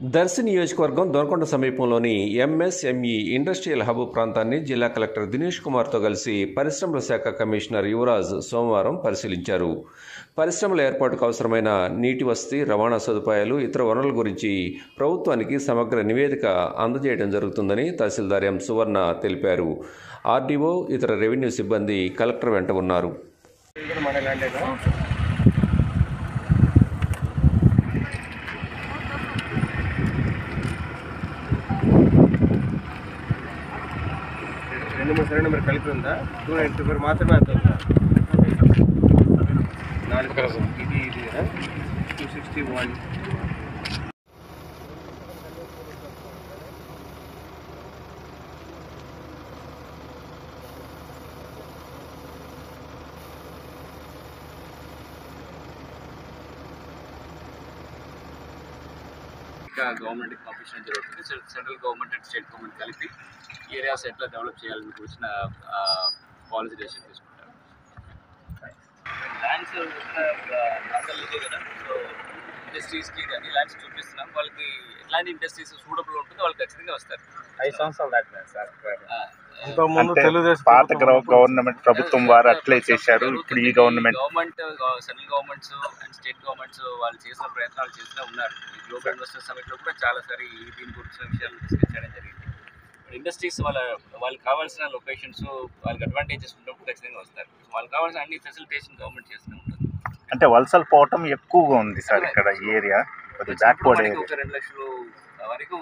దర్శి నియోజకవర్గం దొనకొండ సమీపంలోని MSME industrial hub ప్రాంతాన్ని జిల్లా కలెక్టర్ దినేష్ కుమార్తో కలిసి పరిశ్రమల శాఖ కమిషనర్ యువరాజ్ సోమవారం పరిశీలించారు. పరిశ్రమల ఏర్పాటుకు అవసరమైన నీటి వసతి, రవాణా సదుపాయాలు, ఇతర వనరుల గురించి ప్రభుత్వానికి సమగ్ర నివేదిక అందజేయడం జరుగుతుందని తహసీల్దార్ ఎం సువర్ణ తెలిపారు. ఆర్డీఓ, ఇతర రెవెన్యూ సిబ్బంది కలెక్టర్ వెంట ఉన్నారు. సరైన నెంబర్ కలిపి ఉందా? 294 మాత్రమే అంత ఉందా? 4 ఇది 261. గవర్నమెంట్ పంపించడం జరుగుతుంది. Central government and state government కలిపి ఏరియాస్ ఎట్లా డెవలప్ చేయాలని కూర్చిన పాలసీ డెసిషన్ తీసుకుంటారు. ల్యాండ్స్ ఇదే కదా, సో ఇండస్ట్రీస్కి కానీ ల్యాండ్స్ చూపిస్తున్నాం. వాళ్ళకి ఎట్లాంటి ఇండస్ట్రీస్ సూటబుల్ ఉంటుందో వాళ్ళు ఖచ్చితంగా వస్తారు. 5 సంవత్సరాలు దాటినాయి సార్. పాత గవర్నమెంట్ ప్రభుత్వం వారు అట్లే చేశారు. ఇప్పుడు ఈ government central governments and state governments వాళ్ళు చేసిన ప్రయత్నాలు చేస్తూనే ఉన్నారు. ఈ గ్లోబల్ ఇన్వెస్టర్ సమిట్లో కూడా చాలాసారి దీని గురించిన విషయాలు డిస్కస్ చేయడం జరిగింది. ఇండస్ట్రీస్ వాళ్ళకి కావాల్సిన లొకేషన్స్, వాళ్ళకి అడ్వాంటేజెస్ ఉన్నప్పుడు ఖచ్చితంగా వస్తారు. వాళ్ళకి కావాల్సిన అన్ని ఫెసిలిటేషన్ గవర్నమెంట్ చేస్తూనే ఉంటుంది. అంటే వలసలు పోవటం ఎక్కువగా ఉంది సార్ ఇక్కడ ఏరియా. ఒక 2 లక్షలు వరకు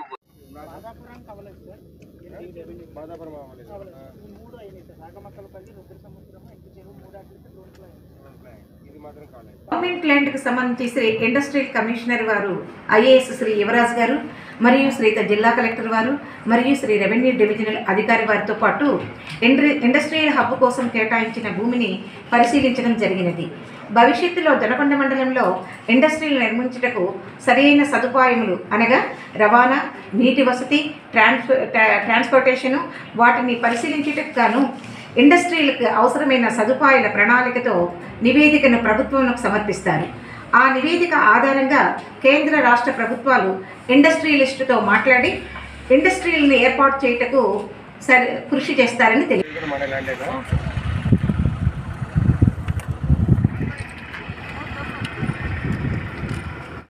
గవర్నమెంట్ ల్యాండ్కి సంబంధించి శ్రీ ఇండస్ట్రియల్ కమిషనర్ వారు ఐఏఎస్ శ్రీ యువరాజ్ గారు మరియు శ్రీత జిల్లా కలెక్టర్ వారు మరియు శ్రీ రెవెన్యూ డివిజనల్ అధికారి వారితో పాటు ఇండస్ట్రియల్ హబ్ కోసం కేటాయించిన భూమిని పరిశీలించడం జరిగినది. భవిష్యత్తులో దొనకొండ మండలంలో ఇండస్ట్రీలు నిర్మించుటకు సరైన సదుపాయములు అనగా రవాణా, నీటి వసతి, ట్రాన్స్పోర్టేషను వాటిని పరిశీలించుటకు గాను ఇండస్ట్రీలకు అవసరమైన సదుపాయాల ప్రణాళికతో నివేదికను ప్రభుత్వంకు సమర్పిస్తారు. ఆ నివేదిక ఆధారంగా కేంద్ర రాష్ట్ర ప్రభుత్వాలు ఇండస్ట్రియలిస్టుతో మాట్లాడి ఇండస్ట్రీలను ఏర్పాటు చేయుటకు కృషి చేస్తారని తెలియదు.